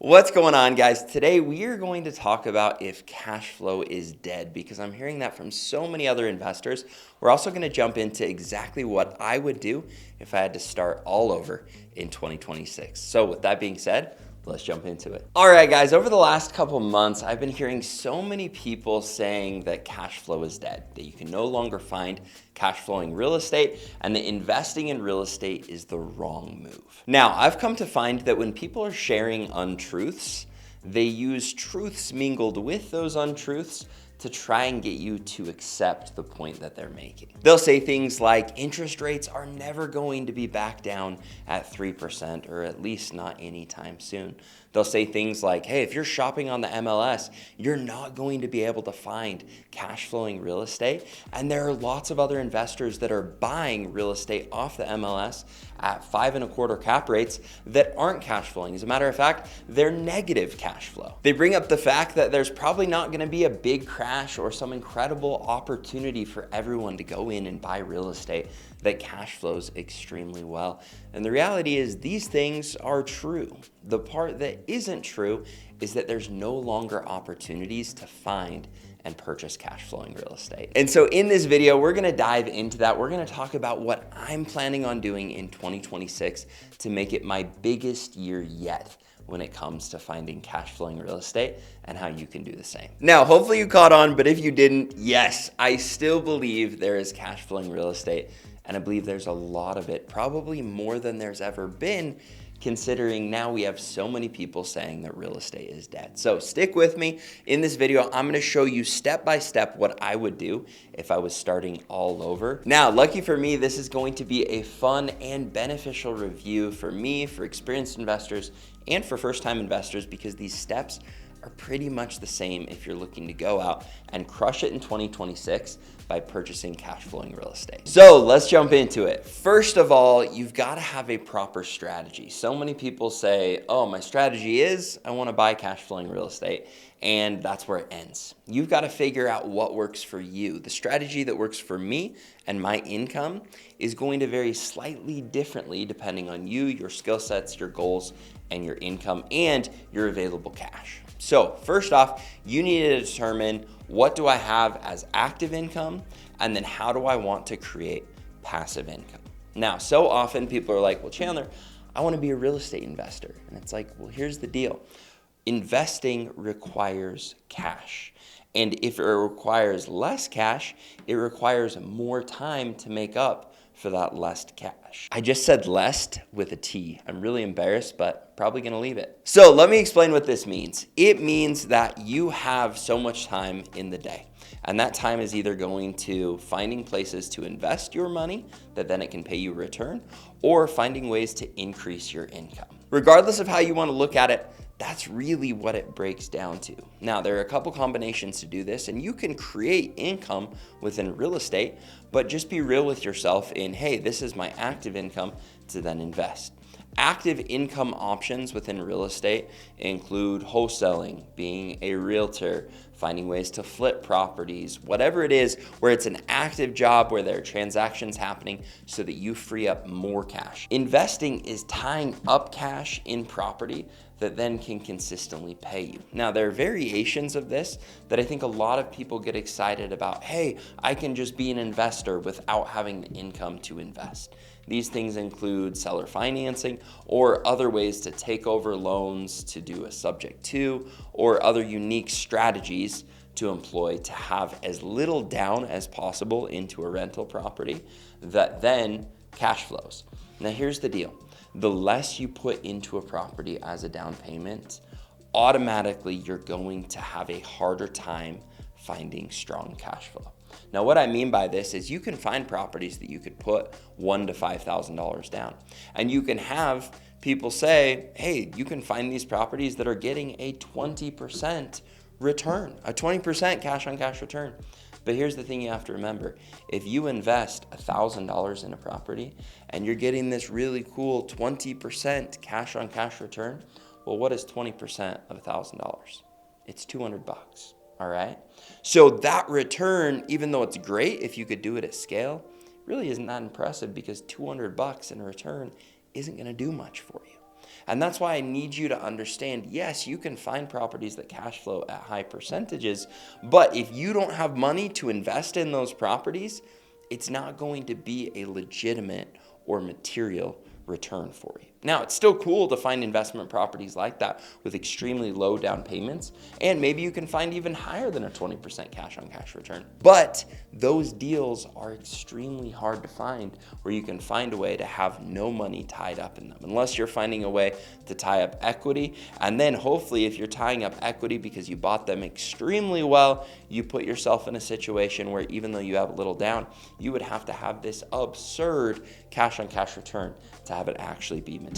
What's going on, guys? Today we are going to talk about if cash flow is dead because I'm hearing that from so many other investors. We're also going to jump into exactly what I would do if I had to start all over in 2026. So with that being said, let's jump into it. All right, guys, over the last couple months, I've been hearing so many people saying that cash flow is dead, that you can no longer find cash flowing real estate, and that investing in real estate is the wrong move. Now, I've come to find that when people are sharing untruths, they use truths mingled with those untruths to try and get you to accept the point that they're making. They'll say things like interest rates are never going to be back down at 3%, or at least not anytime soon. They'll say things like, hey, if you're shopping on the MLS, you're not going to be able to find cash flowing real estate. And there are lots of other investors that are buying real estate off the MLS at 5.25 cap rates that aren't cash flowing. As a matter of fact, they're negative cash flow. They bring up the fact that there's probably not going to be a big crash or some incredible opportunity for everyone to go in and buy real estate that cash flows extremely well. And the reality is these things are true. The part that isn't true is that there's no longer opportunities to find and purchase cash flowing real estate. And so in this video, we're gonna dive into that. We're gonna talk about what I'm planning on doing in 2026 to make it my biggest year yet when it comes to finding cash flowing real estate and how you can do the same. Now, hopefully you caught on, but if you didn't, yes, I still believe there is cash flowing real estate, and I believe there's a lot of it, probably more than there's ever been, considering now we have so many people saying that real estate is dead. So stick with me. In this video, I'm gonna show you step by step what I would do if I was starting all over. Now, lucky for me, this is going to be a fun and beneficial review for me, for experienced investors, and for first-time investors, because these steps are pretty much the same if you're looking to go out and crush it in 2026 by purchasing cash flowing real estate. So let's jump into it. First of all, you've got to have a proper strategy. So many people say, oh, my strategy is I want to buy cash flowing real estate, and that's where it ends. You've got to figure out what works for you. The strategy that works for me and my income is going to vary slightly differently depending on you, your skill sets, your goals, and your income, and your available cash. So first off, you need to determine what do I have as active income, and then how do I want to create passive income. Now, so often people are like, well, Chandler, I want to be a real estate investor. And it's like, well, here's the deal. Investing requires cash. And if it requires less cash, it requires more time to make up for that less cash. I just said less with a T. I'm really embarrassed, but probably gonna leave it. So let me explain what this means. It means that you have so much time in the day, and that time is either going to finding places to invest your money that then it can pay you a return, or finding ways to increase your income. Regardless of how you want to look at it, that's really what it breaks down to. Now, there are a couple combinations to do this, and you can create income within real estate, but just be real with yourself in, hey, this is my active income to then invest. Active income options within real estate include wholesaling, being a realtor, finding ways to flip properties, whatever it is where it's an active job where there are transactions happening so that you free up more cash. Investing is tying up cash in property that then can consistently pay you. Now, there are variations of this that I think a lot of people get excited about. Hey, I can just be an investor without having the income to invest. These things include seller financing or other ways to take over loans, to do a subject to, or other unique strategies to employ to have as little down as possible into a rental property that then cash flows. Now, here's the deal. The less you put into a property as a down payment, automatically you're going to have a harder time finding strong cash flow. Now, what I mean by this is you can find properties that you could put $1,000 to $5,000 down. And you can have people say, hey, you can find these properties that are getting a 20% return, a 20% cash on cash return. But here's the thing you have to remember. If you invest $1,000 in a property and you're getting this really cool 20% cash on cash return, well, what is 20% of $1,000? It's $200. All right. So that return, even though it's great if you could do it at scale, really isn't that impressive because $200 in return isn't going to do much for you. And that's why I need you to understand, yes, you can find properties that cash flow at high percentages, but if you don't have money to invest in those properties, it's not going to be a legitimate or material return for you. Now, it's still cool to find investment properties like that with extremely low down payments, and maybe you can find even higher than a 20% cash on cash return. But those deals are extremely hard to find where you can find a way to have no money tied up in them, unless you're finding a way to tie up equity. And then hopefully if you're tying up equity because you bought them extremely well, you put yourself in a situation where even though you have a little down, you would have to have this absurd cash on cash return to have it actually be material.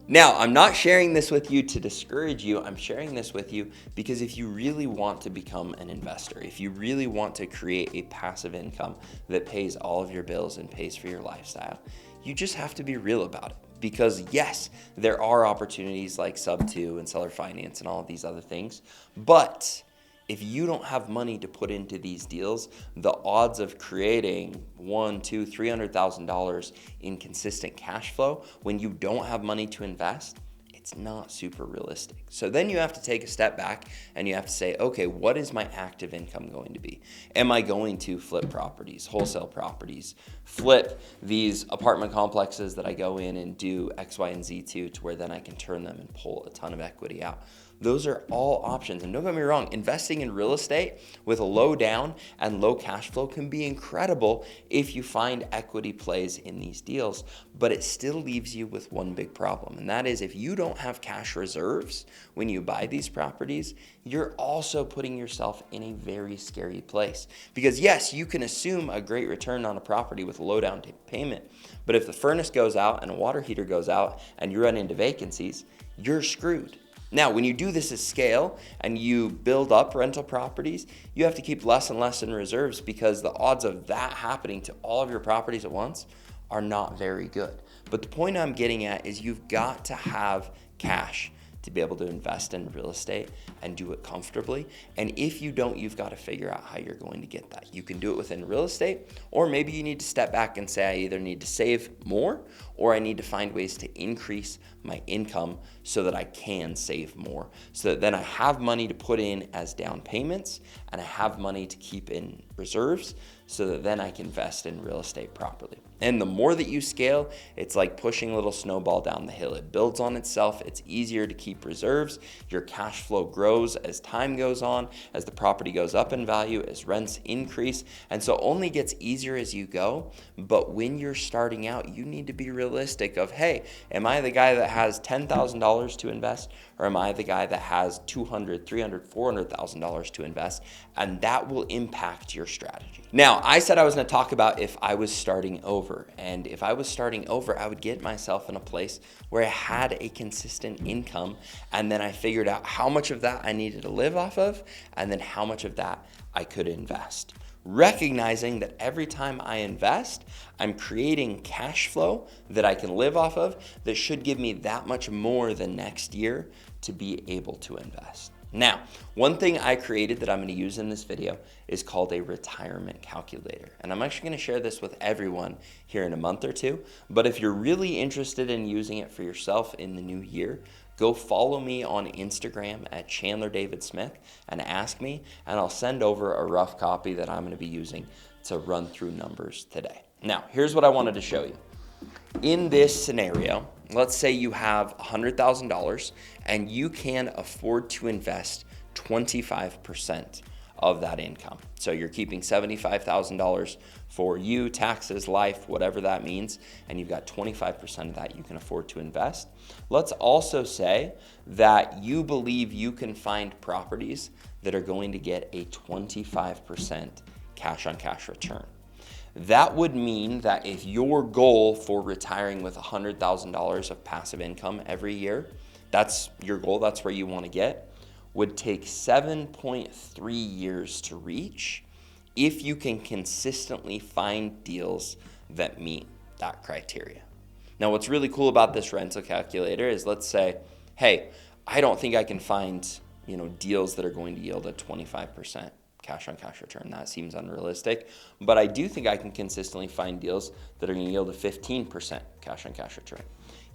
Now, I'm not sharing this with you to discourage you. I'm sharing this with you because if you really want to become an investor, if you really want to create a passive income that pays all of your bills and pays for your lifestyle, you just have to be real about it. Because yes, there are opportunities like Sub2 and seller finance and all of these other things, but if you don't have money to put into these deals, the odds of creating $100,000, $200,000, $300,000 in consistent cash flow when you don't have money to invest, it's not super realistic. So then you have to take a step back and you have to say, okay, what is my active income going to be? Am I going to flip properties, wholesale properties, flip these apartment complexes that I go in and do X, Y, and Z to where then I can turn them and pull a ton of equity out? Those are all options. And don't get me wrong, investing in real estate with a low down and low cash flow can be incredible if you find equity plays in these deals, but it still leaves you with one big problem. And that is if you don't have cash reserves when you buy these properties, you're also putting yourself in a very scary place. Because yes, you can assume a great return on a property with a low down payment, but if the furnace goes out and a water heater goes out and you run into vacancies, you're screwed. Now, when you do this at scale and you build up rental properties, you have to keep less and less in reserves because the odds of that happening to all of your properties at once are not very good. But the point I'm getting at is you've got to have cash to be able to invest in real estate and do it comfortably. And if you don't, you've got to figure out how you're going to get that. You can do it within real estate, or maybe you need to step back and say, I either need to save more or I need to find ways to increase my income so that I can save more, so that then I have money to put in as down payments and I have money to keep in reserves so that then I can invest in real estate properly. And the more that you scale, it's like pushing a little snowball down the hill. It builds on itself. It's easier to keep reserves. Your cash flow grows as time goes on, as the property goes up in value, as rents increase. And so it only gets easier as you go. But when you're starting out, you need to be realistic of, hey, am I the guy that has $10,000 to invest? Or am I the guy that has $200,000, $300,000, $400,000 to invest? And that will impact your strategy. Now, I said I was going to talk about if I was starting over. And if I was starting over, I would get myself in a place where I had a consistent income. And then I figured out how much of that I needed to live off of, and then how much of that I could invest. Recognizing that every time I invest, I'm creating cash flow that I can live off of that should give me that much more the next year to be able to invest. Now, one thing I created that I'm going to use in this video is called a retirement calculator. And I'm actually going to share this with everyone here in a month or two. But if you're really interested in using it for yourself in the new year, go follow me on Instagram at Chandler David Smith and ask me, and I'll send over a rough copy that I'm going to be using to run through numbers today. Now, here's what I wanted to show you. In this scenario, let's say you have $100,000 and you can afford to invest 25% of that income. So you're keeping $75,000 for you, taxes, life, whatever that means, and you've got 25% of that you can afford to invest. Let's also say that you believe you can find properties that are going to get a 25% cash on cash return. That would mean that if your goal for retiring with $100,000 of passive income every year, that's your goal, that's where you want to get, would take 7.3 years to reach if you can consistently find deals that meet that criteria. Now, what's really cool about this rental calculator is, let's say, hey, I don't think I can find, deals that are going to yield a 25% cash on cash return. That seems unrealistic, but I do think I can consistently find deals that are going to yield a 15% cash on cash return.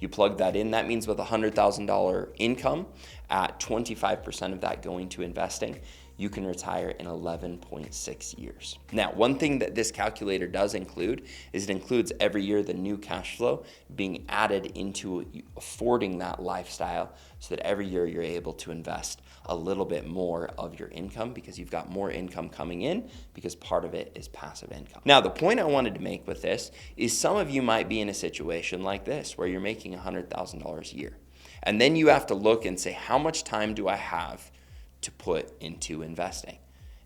You plug that in. That means with $100,000 income, at 25% of that going to investing, you can retire in 11.6 years. Now, one thing that this calculator does include is it includes every year the new cash flow being added into affording that lifestyle, so that every year you're able to invest a little bit more of your income because you've got more income coming in, because part of it is passive income. Now, the point I wanted to make with this is some of you might be in a situation like this where you're making $100,000 a year. And then you have to look and say, how much time do I have to put into investing?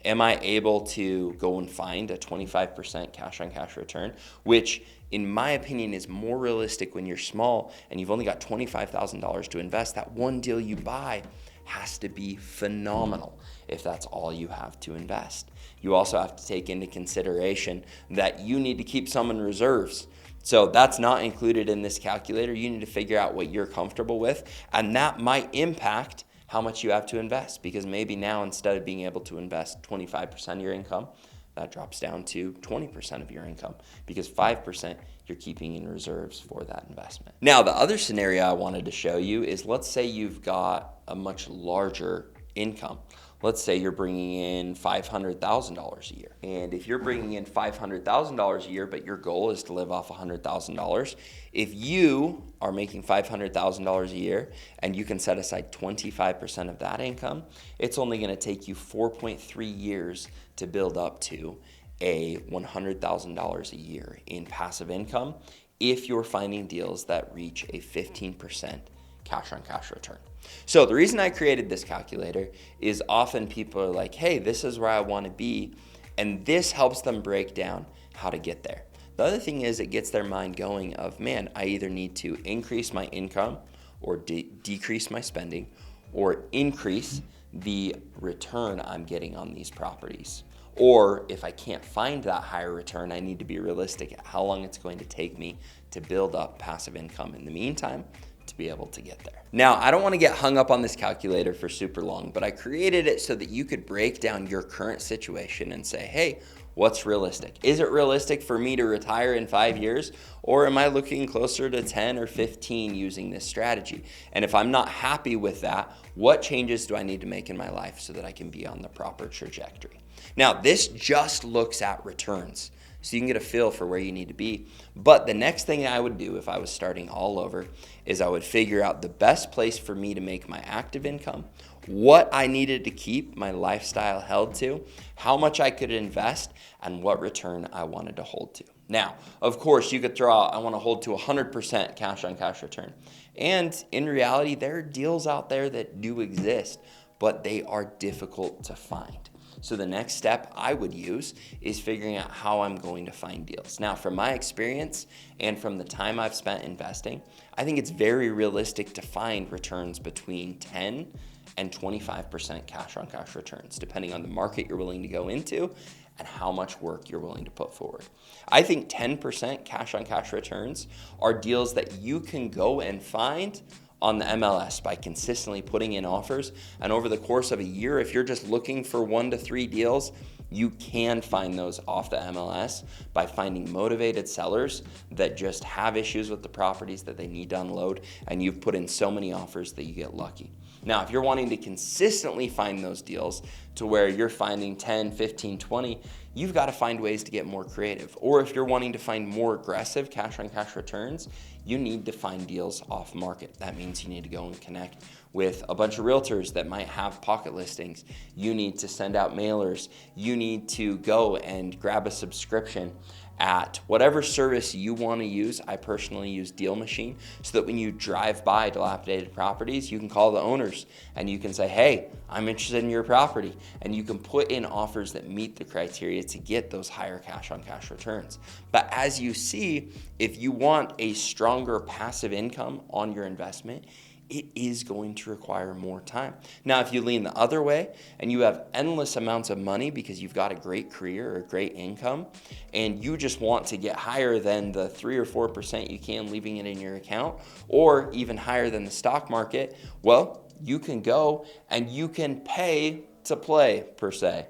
Am I able to go and find a 25% cash on cash return, which in my opinion is more realistic when you're small and you've only got $25,000 to invest? That one deal you buy has to be phenomenal if that's all you have to invest. You also have to take into consideration that you need to keep some in reserves. So that's not included in this calculator. You need to figure out what you're comfortable with, and that might impact how much you have to invest, because maybe now instead of being able to invest 25% of your income, that drops down to 20% of your income, because 5% you're keeping in reserves for that investment. Now, the other scenario I wanted to show you is, let's say you've got a much larger income. Let's say you're bringing in $500,000 a year. And if you're bringing in $500,000 a year, but your goal is to live off $100,000, if you are making $500,000 a year and you can set aside 25% of that income, it's only going to take you 4.3 years to build up to a $100,000 a year in passive income if you're finding deals that reach a 15% cash on cash return. So the reason I created this calculator is often people are like, hey, this is where I want to be. And this helps them break down how to get there. The other thing is it gets their mind going of, man, I either need to increase my income or decrease my spending, or increase the return I'm getting on these properties. Or if I can't find that higher return, I need to be realistic at how long it's going to take me to build up passive income in the meantime to be able to get there. Now, I don't want to get hung up on this calculator for super long, but I created it so that you could break down your current situation and say, hey, what's realistic? Is it realistic for me to retire in 5 years? Or am I looking closer to 10 or 15 using this strategy? And if I'm not happy with that, what changes do I need to make in my life so that I can be on the proper trajectory? Now, this just looks at returns, so you can get a feel for where you need to be. But the next thing I would do if I was starting all over is I would figure out the best place for me to make my active income, what I needed to keep my lifestyle held to, how much I could invest, and what return I wanted to hold to. Now, of course, you could throw out, I want to hold to 100% cash on cash return. And in reality, there are deals out there that do exist, but they are difficult to find. So the next step I would use is figuring out how I'm going to find deals. Now, from my experience and from the time I've spent investing, I think it's very realistic to find returns between 10 and 25% cash on cash returns, depending on the market you're willing to go into and how much work you're willing to put forward. I think 10% cash on cash returns are deals that you can go and find on the MLS by consistently putting in offers. And over the course of a year, if you're just looking for 1 to 3 deals, you can find those off the MLS by finding motivated sellers that just have issues with the properties that they need to unload, and you've put in so many offers that you get lucky. Now, if you're wanting to consistently find those deals to where you're finding 10, 15, 20, you've got to find ways to get more creative. Or if you're wanting to find more aggressive cash on cash returns, you need to find deals off market. That means you need to go and connect with a bunch of realtors that might have pocket listings. You need to send out mailers. You need to go and grab a subscription at whatever service you want to use. I personally use Deal Machine, so that when you drive by dilapidated properties, you can call the owners and you can say, hey, I'm interested in your property. And you can put in offers that meet the criteria to get those higher cash on cash returns. But as you see, if you want a stronger passive income on your investment, it is going to require more time. Now, if you lean the other way and you have endless amounts of money because you've got a great career or a great income, and you just want to get higher than the 3 or 4% you can leaving it in your account, or even higher than the stock market, well, you can go and you can pay to play, per se.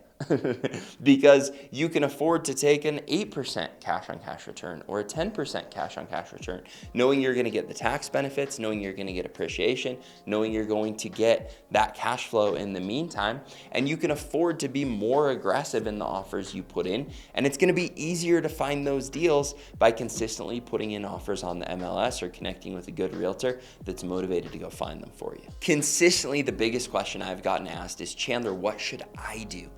because you can afford to take an 8% cash on cash return or a 10% cash on cash return, knowing you're going to get the tax benefits, knowing you're going to get appreciation, knowing you're going to get that cash flow in the meantime, and you can afford to be more aggressive in the offers you put in. And it's going to be easier to find those deals by consistently putting in offers on the MLS or connecting with a good realtor that's motivated to go find them for you. Consistently, the biggest question I've gotten asked is, Chandler, what should I do?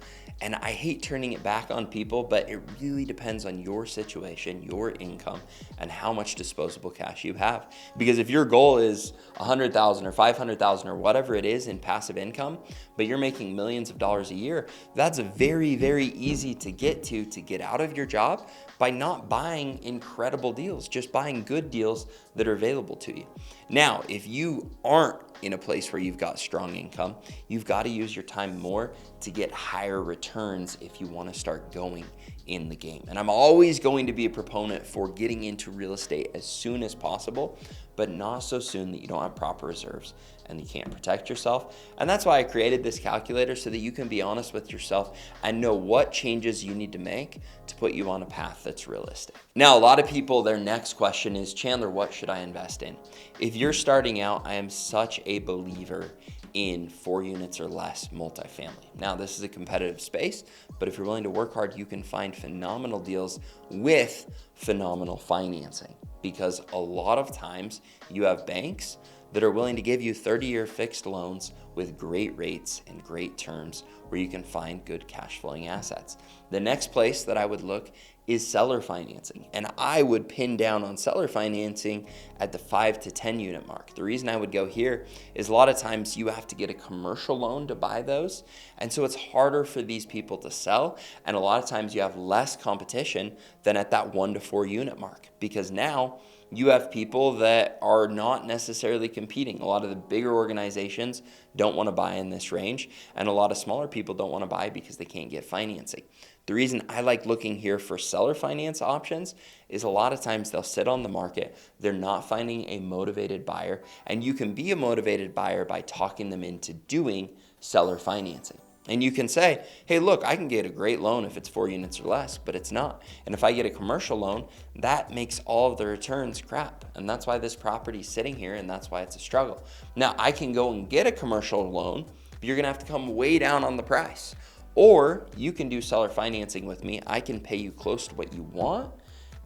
And I hate turning it back on people, but it really depends on your situation, your income, and how much disposable cash you have. Because if your goal is $100,000 or $500,000 or whatever it is in passive income, but you're making millions of dollars a year, that's very, very easy to get out of your job by not buying incredible deals, just buying good deals that are available to you. Now, if you aren't in a place where you've got strong income, you've got to use your time more to get higher returns if you want to start going in the game. And I'm always going to be a proponent for getting into real estate as soon as possible, but not so soon that you don't have proper reserves and you can't protect yourself. And that's why I created this calculator, so that you can be honest with yourself and know what changes you need to make to put you on a path that's realistic. Now, a lot of people, their next question is, Chandler, what should I invest in? If you're starting out, I am such a believer in 4 units or less multifamily. Now, this is a competitive space, but if you're willing to work hard, you can find phenomenal deals with phenomenal financing, because a lot of times you have banks that are willing to give you 30-year fixed loans with great rates and great terms where you can find good cash flowing assets. The next place that I would look is seller financing. And I would pin down on seller financing at the 5 to 10 unit mark. The reason I would go here is a lot of times you have to get a commercial loan to buy those. And so it's harder for these people to sell. And a lot of times you have less competition than at that 1 to 4 unit mark, because now you have people that are not necessarily competing. A lot of the bigger organizations don't want to buy in this range, and a lot of smaller people don't want to buy because they can't get financing. The reason I like looking here for seller finance options is a lot of times they'll sit on the market, they're not finding a motivated buyer, and you can be a motivated buyer by talking them into doing seller financing. And you can say, hey, look, I can get a great loan if it's 4 units or less, but it's not. And if I get a commercial loan, that makes all of the returns crap. And that's why this property is sitting here, and that's why it's a struggle. Now, I can go and get a commercial loan, but you're gonna have to come way down on the price. Or you can do seller financing with me. I can pay you close to what you want,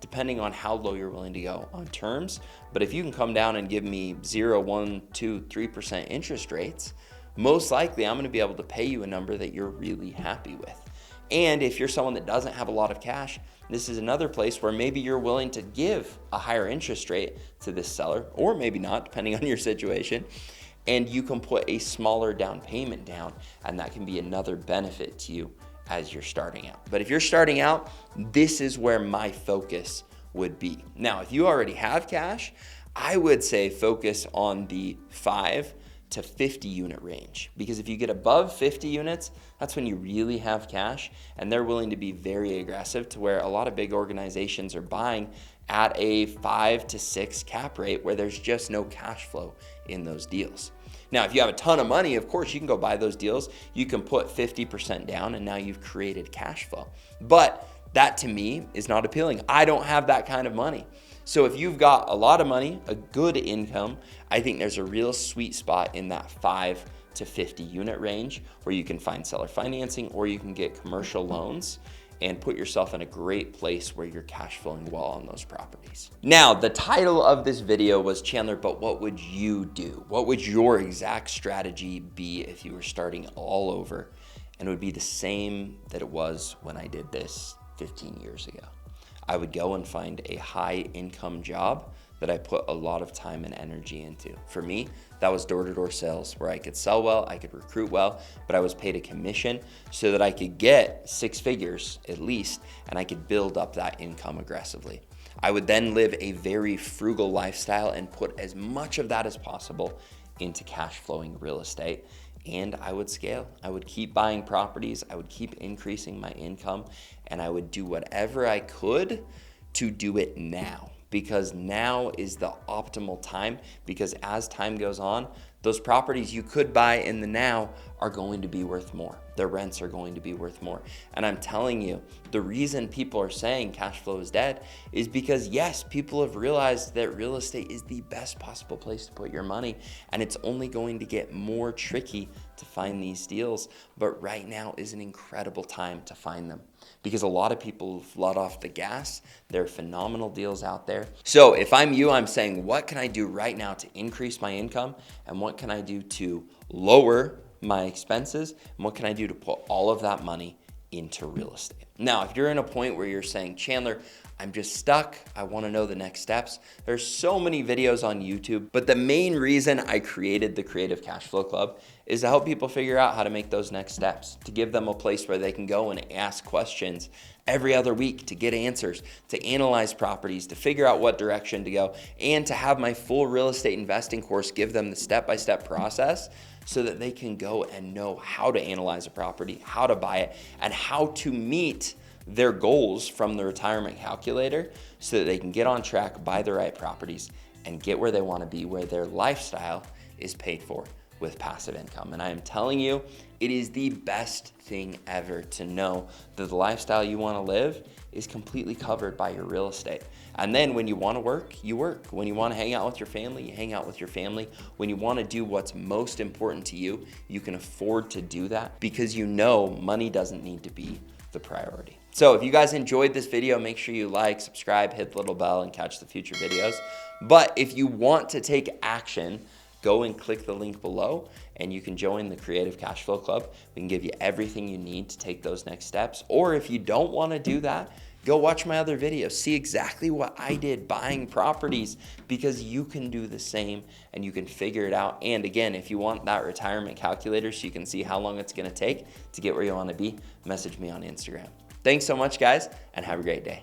depending on how low you're willing to go on terms. But if you can come down and give me 0, 1, 2, 3% interest rates, most likely I'm going to be able to pay you a number that you're really happy with. And if you're someone that doesn't have a lot of cash, this is another place where maybe you're willing to give a higher interest rate to this seller, or maybe not, depending on your situation. And you can put a smaller down payment down, and that can be another benefit to you as you're starting out. But if you're starting out, this is where my focus would be. Now, if you already have cash, I would say focus on the 5 to 50 unit range, because if you get above 50 units, that's when you really have cash, and they're willing to be very aggressive, to where a lot of big organizations are buying at a 5 to 6 cap rate where there's just no cash flow in those deals. Now, if you have a ton of money, of course, you can go buy those deals. You can put 50% down, and now you've created cash flow. But that to me is not appealing. I don't have that kind of money. So if you've got a lot of money, a good income, I think there's a real sweet spot in that 5 to 50 unit range where you can find seller financing, or you can get commercial loans and put yourself in a great place where you're cash flowing well on those properties. Now, the title of this video was, Chandler, but what would you do? What would your exact strategy be if you were starting all over? And it would be the same that it was when I did this 15 years ago. I would go and find a high income job that I put a lot of time and energy into. For me, that was door-to-door sales, where I could sell well, I could recruit well, but I was paid a commission so that I could get 6 figures at least, and I could build up that income aggressively. I would then live a very frugal lifestyle and put as much of that as possible into cash flowing real estate. And I would scale. I would keep buying properties. I would keep increasing my income, and I would do whatever I could to do it now, because now is the optimal time. Because as time goes on, those properties you could buy in the now are going to be worth more. Their rents are going to be worth more. And I'm telling you, the reason people are saying cash flow is dead is because, yes, people have realized that real estate is the best possible place to put your money, and it's only going to get more tricky to find these deals. But right now is an incredible time to find them because a lot of people have let off the gas. There are phenomenal deals out there. So if I'm you, I'm saying, what can I do right now to increase my income? And what can I do to lower my expenses? And what can I do to put all of that money into real estate? Now, if you're in a point where you're saying, Chandler, I'm just stuck, I want to know the next steps, there's so many videos on YouTube, but the main reason I created the Creative Cash Flow Club is to help people figure out how to make those next steps, to give them a place where they can go and ask questions every other week, to get answers, to analyze properties, to figure out what direction to go, and to have my full real estate investing course give them the step-by-step process so that they can go and know how to analyze a property, how to buy it, and how to meet their goals from the retirement calculator so that they can get on track, buy the right properties, and get where they want to be, where their lifestyle is paid for with passive income. And I am telling you, it is the best thing ever to know that the lifestyle you want to live is completely covered by your real estate. And then when you want to work, you work. When you want to hang out with your family, you hang out with your family. When you want to do what's most important to you, you can afford to do that because you know money doesn't need to be the priority. So if you guys enjoyed this video, make sure you like, subscribe, hit the little bell, and catch the future videos. But if you want to take action, go and click the link below and you can join the Creative Cash Flow Club. We can give you everything you need to take those next steps. Or if you don't want to do that, go watch my other videos. See exactly what I did buying properties because you can do the same and you can figure it out. And again, if you want that retirement calculator so you can see how long it's going to take to get where you want to be, message me on Instagram. Thanks so much, guys, and have a great day.